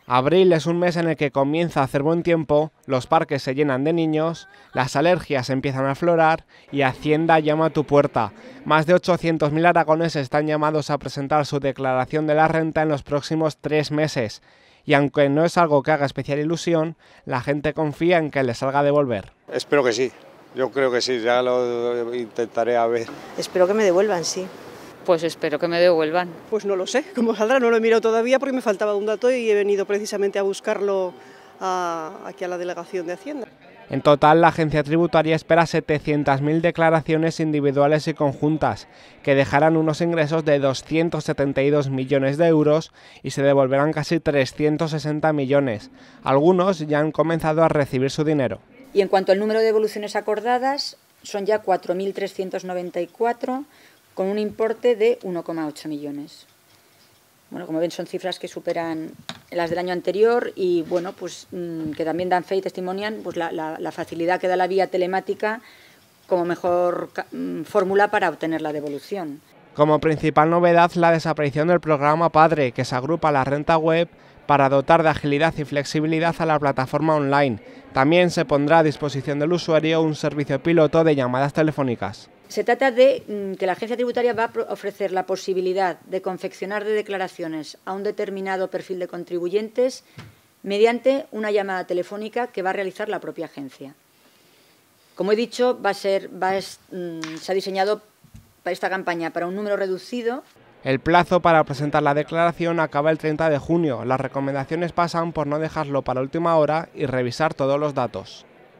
Abril es un mes en el que comienza a hacer buen tiempo, los parques se llenan de niños, las alergias empiezan a aflorar y Hacienda llama a tu puerta. Más de 800.000 aragoneses están llamados a presentar su declaración de la renta en los próximos 3 meses. Y aunque no es algo que haga especial ilusión, la gente confía en que les salga a devolver. Espero que sí, yo creo que sí, ya lo intentaré a ver. Espero que me devuelvan, sí. Pues espero que me devuelvan. Pues no lo sé, cómo saldrá, no lo he mirado todavía porque me faltaba un dato y he venido precisamente a buscarlo aquí a la Delegación de Hacienda. En total, la agencia tributaria espera 700.000 declaraciones individuales y conjuntas, que dejarán unos ingresos de 272 millones de euros y se devolverán casi 360 millones. Algunos ya han comenzado a recibir su dinero. Y en cuanto al número de devoluciones acordadas, son ya 4.394, con un importe de 1,8 millones. Bueno, como ven, son cifras que superan las del año anterior y bueno, pues que también dan fe y testimonian pues la facilidad que da la vía telemática como mejor fórmula para obtener la devolución. Como principal novedad, la desaparición del programa Padre, que se agrupa a la renta web para dotar de agilidad y flexibilidad a la plataforma online. También se pondrá a disposición del usuario un servicio piloto de llamadas telefónicas. Se trata de que la agencia tributaria va a ofrecer la posibilidad de confeccionar de declaraciones a un determinado perfil de contribuyentes mediante una llamada telefónica que va a realizar la propia agencia. Como he dicho, se ha diseñado para esta campaña para un número reducido. El plazo para presentar la declaración acaba el 30 de junio. Las recomendaciones pasan por no dejarlo para última hora y revisar todos los datos.